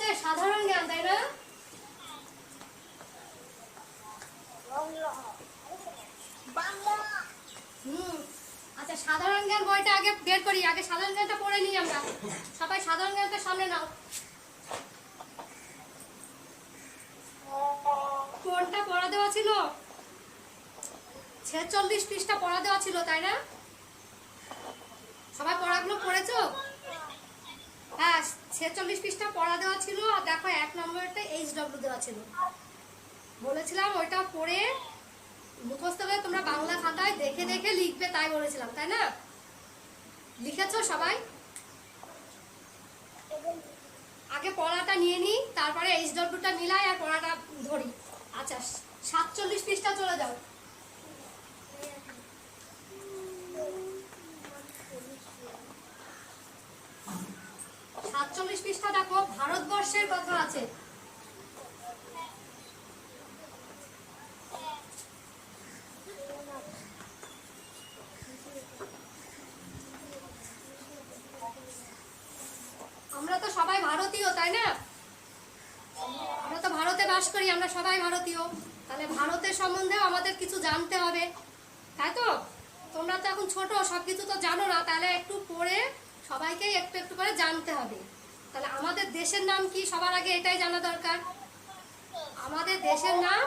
আছে সাধারণ জ্ঞান, তাই না? আচ্ছা, সাধারণ জ্ঞান বইটা আগে বের করি, আগে সাধারণ জ্ঞানটা পড়ে নিই আমরা। সবাই সাধারণ জ্ঞানটা সামনে নাও। কোনটা পড়া দেওয়া ছিল? 46 পৃষ্ঠা পড়া দেওয়া ছিল, তাই না? সবাই পড়াগুলো পড়েছো? হ্যাঁ, 46 পৃষ্ঠা পড়া দেওয়া ছিল। আর দেখো 1 নম্বরটা HW দেওয়া ছিল। বলেছিলাম ওইটা পড়ে মুখস্থ করে তোমরা বাংলা খাতায় দেখে দেখে লিখবে, তাই বলেছিলাম, তাই না? লিখেছো সবাই? আগে পড়াটা নিয়ে নিই, তারপরে HWটা মিলাই আর পড়াটা ধরি। আচ্ছা, 47 পৃষ্ঠা চলে যাও। 47 পৃষ্ঠা দেখো, ভারতবর্ষের কথা আছে। আমরা তো সবাই ভারতীয়, তাই না? আমরা তো ভারতে বাস করি, আমরা সবাই ভারতীয়। তাহলে ভারতের সম্বন্ধেও আমাদের কিছু জানতে হবে, তাই তো? তোমরা তো এখন ছোট, সবকিছু তো জানো না, তাহলে একটু পড়ে সবাইকে একটু একটু করে জানতে হবে। তাহলে আমাদের দেশের নাম কি? সবার আগে এটাই জানা দরকার। আমাদের দেশের নাম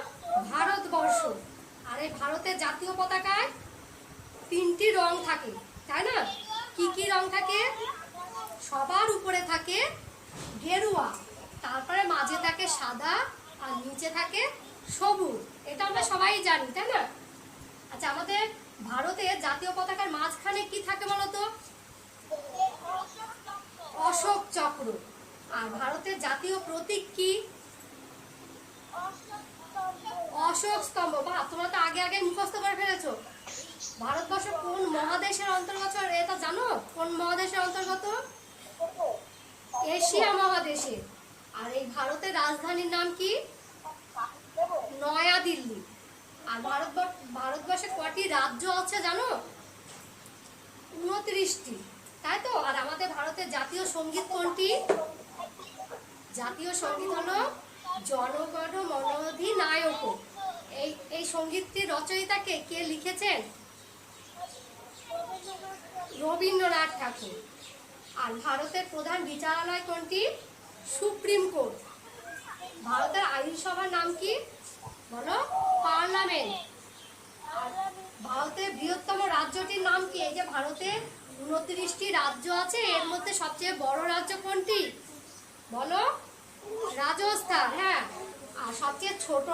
ভারতবর্ষ। আর এই ভারতের জাতীয় পতাকায় 3টি রং থাকে, তাই না? কি কি রং থাকে? সবার উপরে থাকে গেরুয়া, তারপরে মাঝে থাকে সাদা, আর নিচে থাকে সবুজ। এটা আমরা সবাই জানি, তাই না? আচ্ছা, আমাদের ভারতের জাতীয় পতাকার মাঝখানে কি থাকে বলতো? অশোক চক্র। আর ভারতের জাতীয় প্রতীক কি? অশোক স্তম্ভ। বা তোমরা তো আগে আগে মুখস্থ করে ফেলেছো। ভারতবর্ষ কোন মহাদেশের অন্তর্গত এটা জানো? কোন মহাদেশের অন্তর্গত? এশিয়া মহাদেশে। আর এই ভারতের রাজধানীর নাম কি? নয়া দিল্লি। আর ভারতবর্ষে কটি রাজ্য আছে জানো? 29টি, তাই তো? আর আমাদের ভারতের জাতীয় সঙ্গীত কোনটি? জাতীয় সঙ্গীত হলো জনগণ মন অধিনায়ক। এই সঙ্গীতটির রচয়িতাকে কে লিখেছেন? রবীন্দ্রনাথ ঠাকুর। আর ভারতের প্রধান বিচারালয় কোনটি? Supreme court. ভারতের আইনসভার নাম কি? বলো। পার্লামেন্ট। আর ভারতের বৃহত্তম রাজ্যটির নাম কি? এই যে ভারতে 29টি রাজ্য আছে, এর মধ্যে সবচেয়ে বড় রাজ্য কোনটি? বলো। রাজস্থান। হ্যাঁ। আর সবচেয়ে ছোট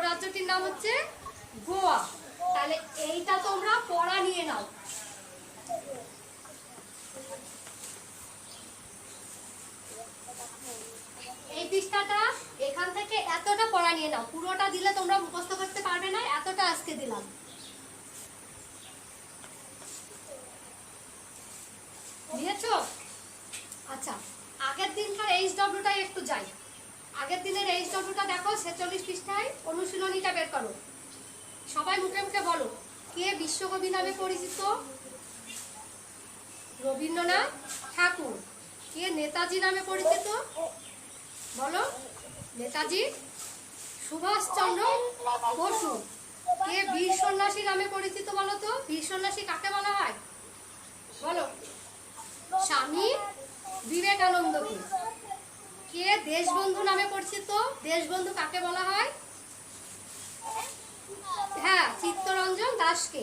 রাজ্যটির নাম হচ্ছে গোয়া। তাহলে এইটা তোমরা পড়া নিয়ে নাও। এই পৃষ্ঠাটা এখান থেকে এতটা পড়া নিয়ে নাও। পুরোটা দিলে তোমরা মুখস্থ করতে পারবে না, এতটা আজকে দিলাম। নিয়েছো? আচ্ছা, আগের দিনকার HWটাই একটু যাই। আগের দিনের HWটা দেখো, 46 পৃষ্ঠায় অনুশীলনীটা বের করো। সবাই মুখে মুখে বলো, কে বিশ্বকবি নামে পরিচিত? রবীন্দ্রনাথ ঠাকুর। কে নেতাজি নামে পরিচিত? বলো। নেতাজি সুভাষচন্দ্র বসু। কে বীর সন্ন্যাসী নামে পরিচিত বলো তো? বীর সন্ন্যাসী কাকে বলা হয়? বলো। স্বামী বিবেকানন্দকে। কে দেশবন্ধু নামে পরিচিত? দেশবন্ধু কাকে বলা হয়? হ্যাঁ, চিত্তরঞ্জন দাসকে।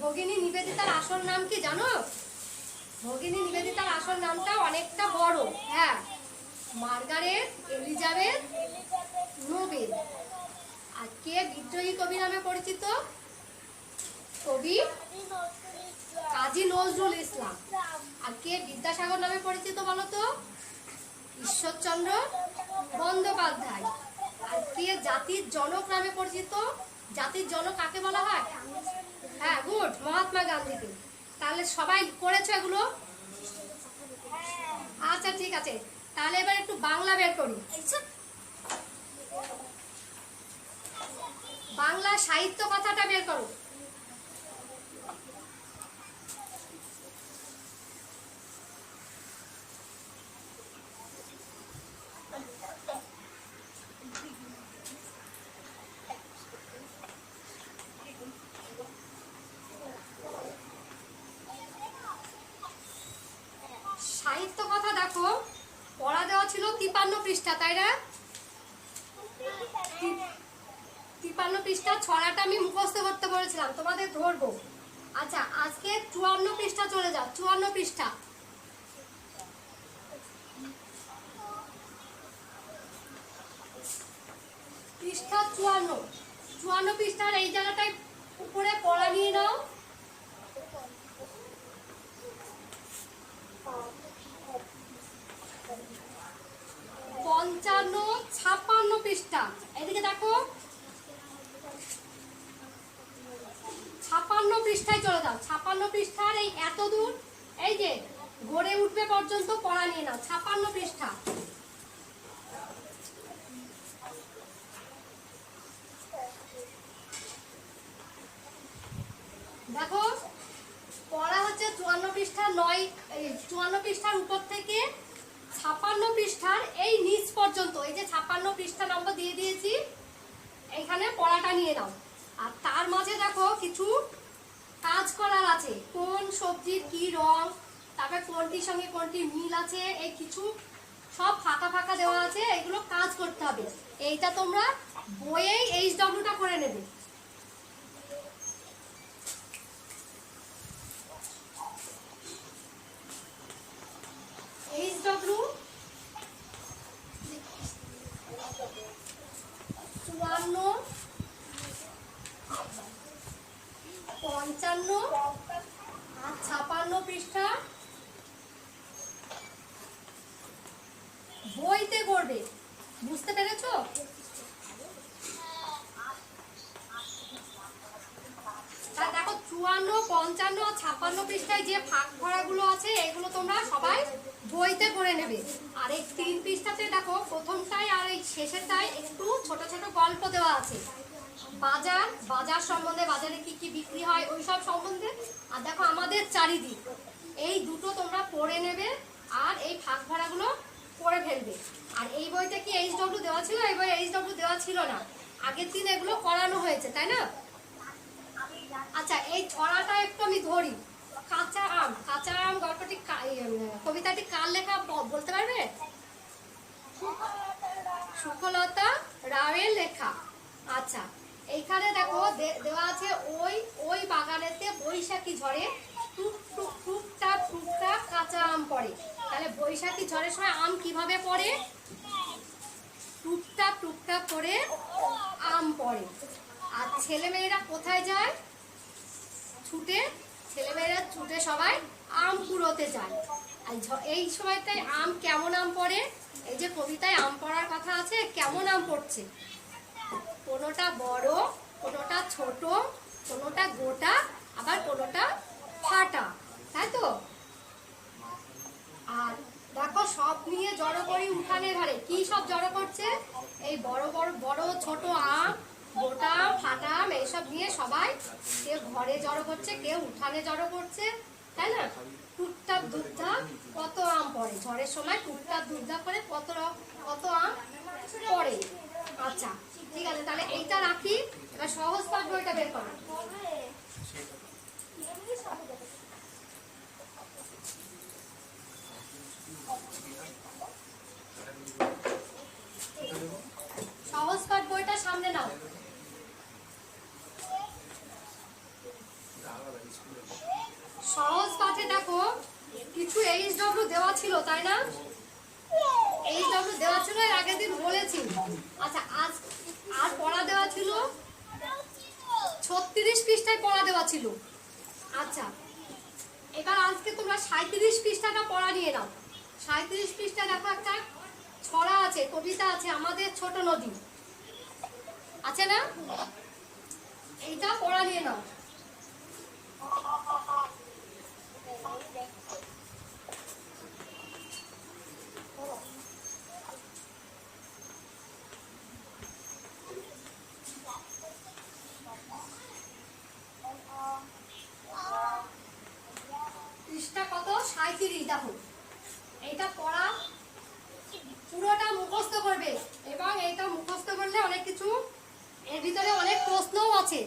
ভগিনী নিবেদিতার আসল নাম কি জানো? ভগিনী নিবেদিতার আসল নামটা অনেকটা বড়। হ্যাঁ, মার্গারেট এলিজাবেথ নোবেল। আর কে বিদ্রোহী কবি নামে পরিচিত? কবি কাজী নজরুল ইসলাম। আর কে বিদ্যাসাগর নামে পরিচিত বলো তো? ঈশ্বরচন্দ্র বন্দ্যোপাধ্যায়। আর কে জাতির জনক নামে পরিচিত? জাতির জনক কাকে বলা হয়? হ্যাঁ, গুড, মহাত্মা গান্ধীকে। তাহলে সবাই করেছো এগুলো? আচ্ছা, ঠিক আছে। তাহলে এবার একটু বাংলা বের করি। বাংলা সাহিত্য কথাটা বের করো। দেখো পড়া দেওয়া ছিল 53 পৃষ্ঠা, তাই না? 53 পৃষ্ঠা ছড়াটা আমি মুখস্থ করতে বলেছিলাম, তোমাদের ধরবো। আচ্ছা, আজকে 54 পৃষ্ঠা চলে যাও। 54 পৃষ্ঠা, পৃষ্ঠা 54 পৃষ্ঠার এই জায়গাটায় উপরে পড়া নিয়ে নাও। 55 56 পৃষ্ঠা, এদিকে দেখো 56 পৃষ্ঠায় চলে যাও। 56 পৃষ্ঠার এই এত দূর, এই যে গড়ে উঠবে পর্যন্ত পড়া নিয়ে নাও। 56 পৃষ্ঠা, দেখো পড়া হচ্ছে 54 পৃষ্ঠা 54 পৃষ্ঠার উপর থেকে 56 পৃষ্ঠার এই নিচ পর্যন্ত, এই যে 56 পৃষ্ঠা নম্বর দিয়ে দিয়েছি, এইখানে পড়াটা নিয়ে নাও। আর তার মাঝে দেখো কিছু কাজ করার আছে, কোন সবজির কি রং, তারপর কোনটির সঙ্গে কোনটি মিল আছে, এই কিছু সব ফাঁকা ফাঁকা দেওয়া আছে, এগুলো কাজ করতে হবে। এইটা তোমরা বইয়েই HWটা করে নেবে। HW 54 55 আর 56 পৃষ্ঠা বইতে করবে, বুঝতে পেরেছো? দেখো 54 55 আর 56 পৃষ্ঠায় যে ফাঁক ভরাগুলো আছে এগুলো তোমরা সবাই বইতে করে নেবে। আর এই 3 পৃষ্ঠাতে দেখো প্রথমটায় আর এই শেষেরটায় একটু ছোট ছোট গল্প দেওয়া আছে, বাজার সম্বন্ধে, বাজারে কি কি বিক্রি হয় ওই সব সম্বন্ধে। আর দেখো আমাদের চারিদিক, এই দুটো তোমরা পড়ে নেবে আর এই ফাঁক ভরাগুলো পড়ে ফেলবে। আর এই বইতে কি HW দেওয়া ছিল? এই বই HW দেওয়া ছিল না, আগের দিন এগুলো করানো হয়েছে, তাই না? আচ্ছা, এই ছড়াটা একটু আমি ধরি। কাঁচা আম গল্পটি, কবিতাটি কার লেখা বলতে পারবে? সুখলতা রাওয়ের লেখা। আচ্ছা, এইখানে দেখো দেওয়া আছে, ওই বাগানেতে বৈশাখী ঝড়ে টুক টুক টুকটাক টুকটাক কাঁচা আম পড়ে। তাহলে বৈশাখী ঝড়ের সময় আম কিভাবে পড়ে? টুকটাক টুকটাক করে আম পড়ে। আর ছেলেমেয়েরা কোথায় যায়? ছেলেমেয়েরা ছুটে সবাই আম কুড়োতে যায়। আর এই সময়টায় আম, কেমন আম পড়ে? এই যে কবিতায় আম পড়ার কথা আছে, কেমন আম পড়ছে? কোনোটা বড়, কোনোটা ছোট, কোনোটা গোটা, আবার কোনোটা ফাটা, তাই তো? আর দেখো সব নিয়ে জড়ো করি উঠানের ঘরে। কি সব জড়ো করছে? এই বড় ছোট আম, গোটা আম, ফাটা আম, এইসব নিয়ে সবাই কেউ ঘরে জড়ো করছে, কেউ উঠানে জড়ো করছে, তাই না? টুকটাক দুধধাপ কত আম পড়ে, ঝড়ের সময় টুকটাক দুধধাপ করে কত আম পড়ে। আচ্ছা, ঠিক আছে, তাহলে এইটা রাখি। এবার সহজ পাঠ বইটা বের করো। সহজ পাঠ বইটা সামনে নাও। সহজ পাঠে দেখো কিছু HW দেওয়া ছিল, তাই না? HW দেওয়া ছিল, এর আগের দিন বলেছি। আচ্ছা, আজ আর পড়া দেওয়া ছিল 36 পৃষ্ঠায় পড়া দেওয়া ছিল। আচ্ছা, এবার আজকে তোমরা 37 পৃষ্ঠাটা পড়া নিয়ে নাও। 37 পৃষ্ঠা দেখো একটা ছড়া আছে, কবিতা আছে, আমাদের ছোট নদী আছে না? এইটা পড়া নিয়ে নাও। পৃষ্ঠা কত? 37। দেখো এইটা পড়া পুরোটা মুখস্থ করবে, এবং এইটা মুখস্থ করলে অনেক কিছু, এর ভিতরে অনেক প্রশ্নও আছে।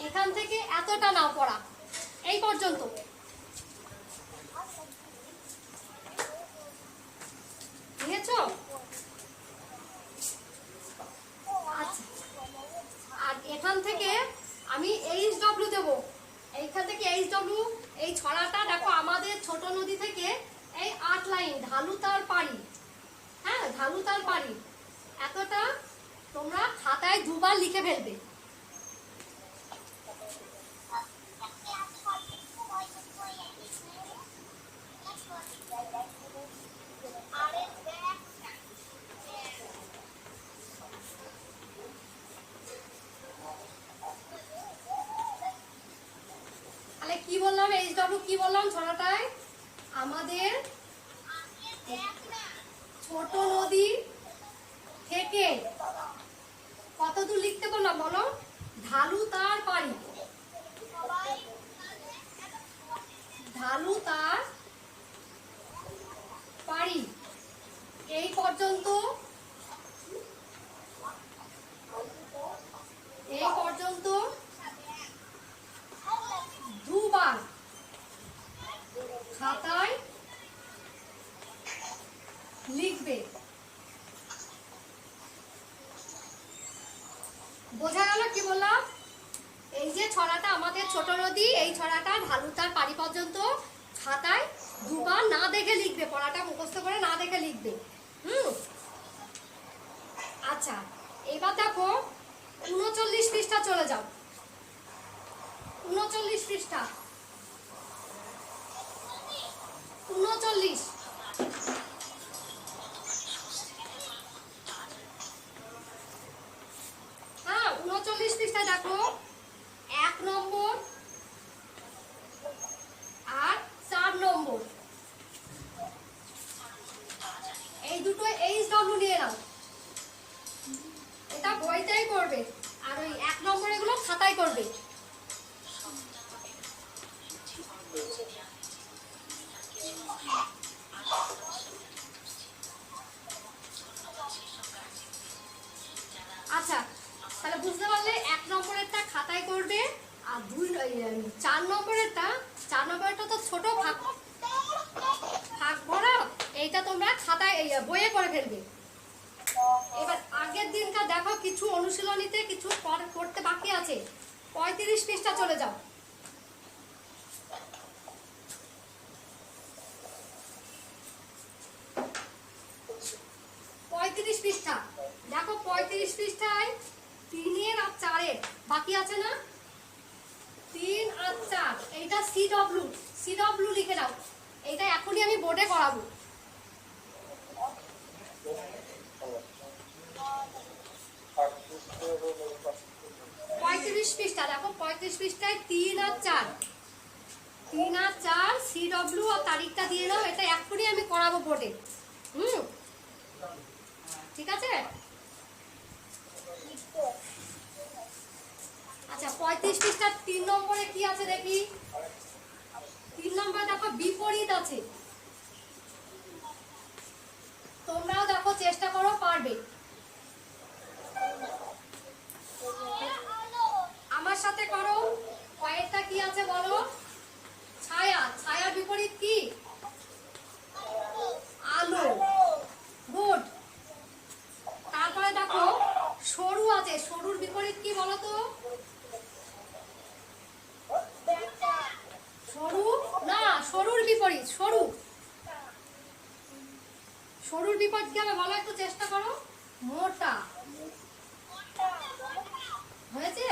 এখান থেকে এতটা নাও পড়া, এই পর্যন্ত। বুঝেছো? আচ্ছা, আর এখান থেকে আমি HW দেবো। এইখান থেকে HW, এই ছড়াটা দেখো আমাদের ছোট নদী থেকে এই 8 লাইন ঢালুতার পাড়ি। হ্যাঁ, ঢালুতার পাড়ি এতটা তোমরা খাতায় দুবার লিখে ফেলবে। তাহলে কি বললাম, HW কি বললাম ছড়াটায়? আমাদের ছোট নদী থেকে কত দূর লিখতে বললাম বলো? ঢালু তার পাড়ি, ঢালু তার পাড়ি এই পর্যন্ত, এই পর্যন্ত দুবার খাতায় লিখবে। বোঝা গেল কি বললাম? এই যে ছড়াটা আমাদের ছোট নদী, এই ছড়াটা ঢালুতার পাড়ি পর্যন্ত খাতায় দুবার না দেখে লিখবে, পড়াটা মুখস্থ করে না দেখে লিখবে। আচ্ছা, এবার দেখো 39 পৃষ্ঠা চলে যাও। 39 পৃষ্ঠা, 39। হ্যাঁ, 39 পৃষ্ঠা দেখো 1 নম্বর আর 4 নম্বর এই দুটো HW নিয়ে নাও। এটা বইতেই করবে, আর ওই 1 নম্বর এগুলো খাতায় করবে। আচ্ছা, তাহলে বুঝতে পারলে 1 নম্বরেরটা খাতায় করবে, আর 4 নম্বরেরটা, 4 নম্বরেরটা তো ছোট ভাগ ভরা, এইটা তোমরা খাতায় বইয়ে করে ফেলবে। এবার আগের দিনকার দেখো কিছু অনুশীলনীতে কিছু করতে বাকি আছে। 35 পৃষ্ঠা চলে যাও। 35 পৃষ্ঠা দেখো, 35 পৃষ্ঠায় 3 আর 4 বাকি আছে না? 3 আর 4 এইটা CW লিখে দাও। এইটা এখনই আমি বোর্ডে করাবো। 35 পৃষ্ঠা দেখো, 35 পৃষ্ঠায় 3 আর 4, 3 আর 4 CW আর তারিখটা দিয়ে দাও। এটা এখনই আমি করাবো বোর্ডে। ঠিক আছে? আচ্ছা, 35 পৃষ্ঠার 3 নম্বরে কি আছে দেখি? 3 নম্বরে দেখো বিপরীত আছে। তোমরাও দেখো, চেষ্টা করো, পারবে। আমার সাথে করো। কয়েকটা কি আছে বলো? ছায়া, ছায়ার বিপরীত কি? আলো। গুড। তারপরে দেখো সরু আছে, সরুর বিপরীত কি বলো তো? সরু না, সরুর বিপরীত সরু। সরুর বিপরীত কি হবে বলো, একটু চেষ্টা করো। মোটা। হয়েছে?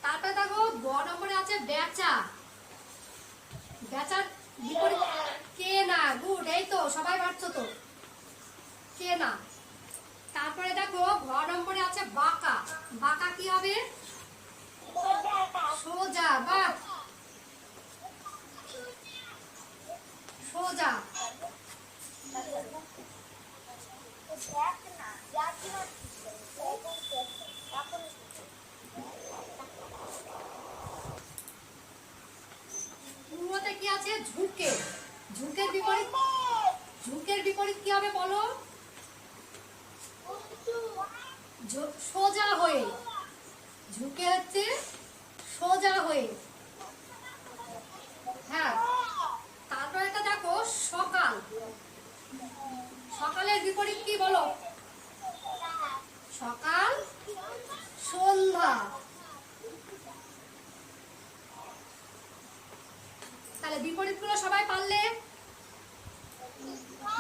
তারপরে দেখো 2 নম্বরে আছে বেচা। বেচার বিপরীত কেনা। গুড, এই তো সবাই পারছো তো, কেনা। তারপরে দেখো 2 নম্বরে আছে বাঁকা। বাঁকা কি হবে? সোজা। বাহ, সোজা। পূর্বতে কি আছে? ঝুঁকে। ঝুঁকের বিপরীত, ঝুঁকের বিপরীত কি হবে বলো? সোজা হয়ে। ঝুঁকে হচ্ছে সোজা হয়ে। হ্যাঁ, তারপর এটা দেখো সকাল। সকালের তাহলে বিপরীতগুলো সবাই পারলে?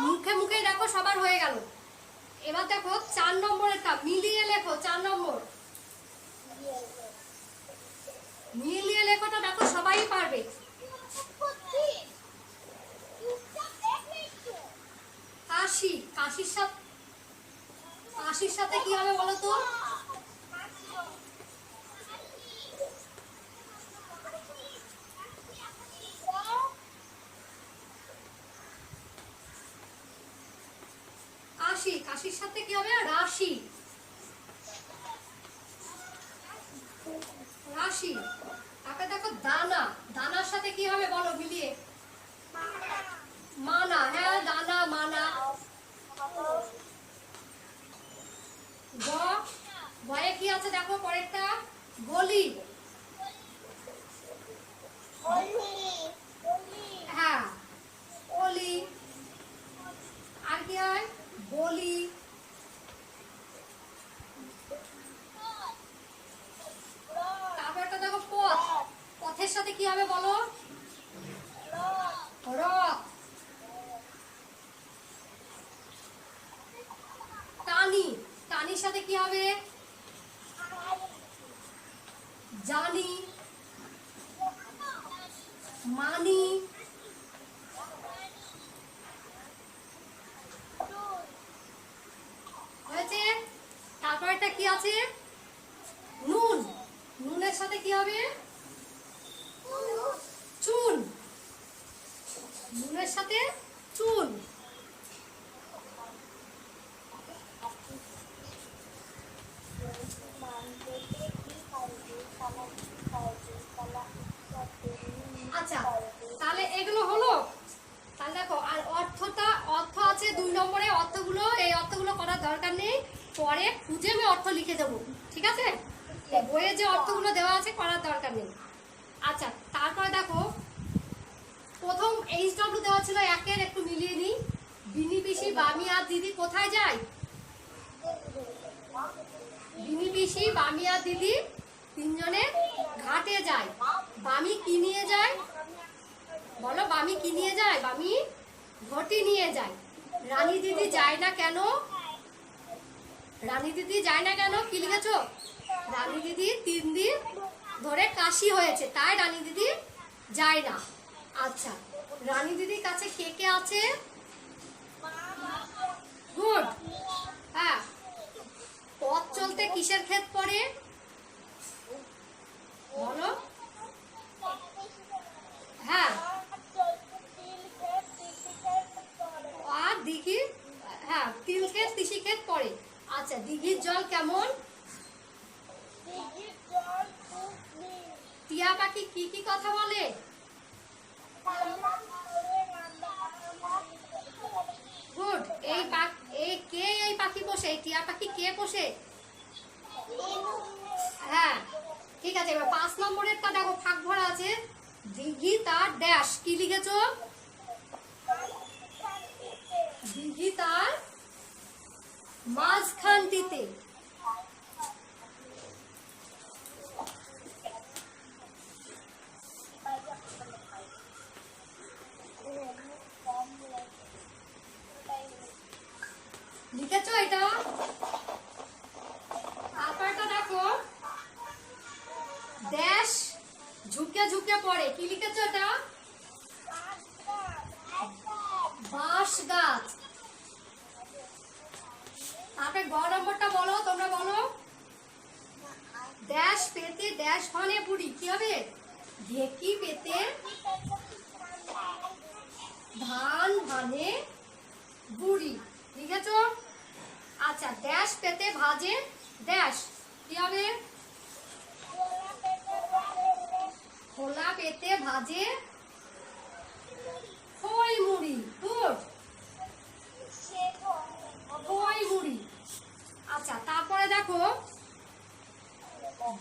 মুখে মুখে দেখো সবার হয়ে গেল। এবার দেখো 4 নম্বরেরটা মিলিয়ে লেখো। 4 নম্বর মিলিয়ে লেখোটা দেখো সবাই পারবে। কাশি, কাশির সাথে কি হবে বলো তো? কাশি, কাশির সাথে কি হবে? রাশি, রাশি। তারপরে দেখো দানা, দানার সাথে কি হবে বলো মিলিয়ে? মানা। হ্যাঁ, দানা, মানা। বয়ে কি আছে দেখো পরেরটা? গলি। হ্যাঁ, অলি। আর কি হয়? বলি। তারপরটা দেখো পথ, পথের সাথে কি হবে বলো? রথ। টানি, টানির সাথে কি হবে? জানি, মানি। হয়েছে? তারপরটা কি আছে? নুন, নুনের সাথে কি হবে? চুন, নুনের সাথে চুন। আচ্ছা, তাহলে এগুলো হলো। তাহলে দেখো আর অর্থটা, অর্থ আছে 2 নম্বরে। অর্থগুলো, এই অর্থগুলো করার দরকার নেই, পরে খুঁজে আমি অর্থ লিখে দেবো, ঠিক আছে? বইয়ে যে অর্থগুলো দেওয়া আছে করার দরকার নেই। আচ্ছা, তারপরে দেখো প্রথম HW দেওয়া ছিল একের, একটু মিলিয়ে নিই। বিনি, পিসি, বামি আর দিদি কোথায় যায়? বিনি, পিসি, বামি আর দিদি তিনজনে ঘাটে যায়। বামি কি নিয়ে যায় বলো? বামি কি নিয়ে যায়? বামি ঘটি নিয়ে যায়। রানী দিদি যায় না কেন? রানী দিদি যায় না কেন? কি লিখেছো? রানী দিদি 3 দিন ধরে কাশি হয়েছে, তাই রানী দিদি যায় না। আচ্ছা, রানী দিদির কাছে কে কে আছে? গুড। হ্যাঁ, পথ চলতে কিসের ক্ষেত পড়ে বলো? হ্যাঁ, আর দিঘি, হ্যাঁ তিল ক্ষেত, তিসি ক্ষেত পড়ে। আচ্ছা, দিঘির জল কেমন? টিয়া পাখি কি কি কথা বলে? গুড। কে এই পাখি পোষে? এই টিয়া পাখি কে পোষে? হ্যাঁ, ঠিক আছে। এবার 5 নম্বরেরটা দেখো ফাঁক ভরা আছে। দিঘি তার ড্যাশ, কি লিখেছো? দিঘি তার মাঝখানটিতে। লিখেছো এটা? তারপরটা দেখো ড্যাশ ঝুঁকে ঝুঁকে পড়ে, কি লিখেছো এটা? বাঁশ গাছ। তারপরে গ নম্বরটা বলো, তোমরা বলো। ড্যাশ পেতে ড্যাশ হনে বুড়ি, কি হবে? ঢেকি পেতে ধান ভানে বুড়ি, লিখেছো? আচ্ছা, ড্যাশ পেতে ভাজে ড্যাশ, কি হবে? খোলা পেতে ভাজে খই মুড়ি। গুড, খই মুড়ি। আচ্ছা, তারপরে দেখো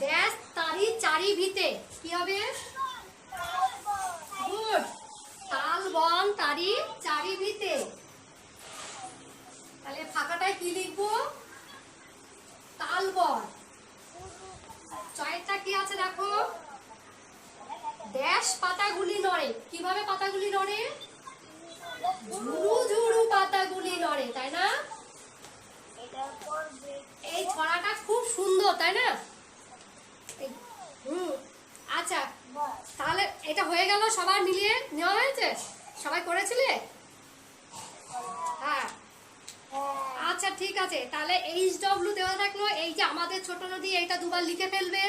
ড্যাশ তারি চারি ভিতে, কি হবে? গুড, তাল বন তারি চারি ভিতে। তাহলে ফাঁকাটায় কি লিখবো? তালবন। ছয়টা কি আছে দেখো? ড্যাশ ড্যাশ পাতাগুলি নড়ে, কিভাবে পাতাগুলি নড়ে? ঝুরু ঝুরু পাতাগুলি নড়ে, তাই না? এই ছড়াটা খুব সুন্দর, তাই না? আচ্ছা, তাহলে এটা হয়ে গেল, সবার মিলিয়ে নেওয়া হয়েছে, সবাই করেছিলে? হ্যাঁ, আচ্ছা ঠিক আছে, তাহলে HW দেওয়া থাকলো, এই যে আমাদের ছোট নদী, এইটা দুবার লিখে ফেলবে।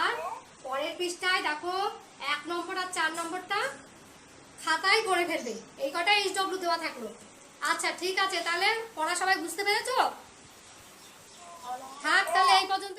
আর পরের পৃষ্ঠায় দেখো 1 নম্বর আর 4 নম্বরটা খাতায় করে ফেলবে, এই কটা HW দেওয়া থাকলো। আচ্ছা ঠিক আছে, তাহলে পড়া সবাই বুঝতে পেরেছো? থাক তাহলে এই পর্যন্ত।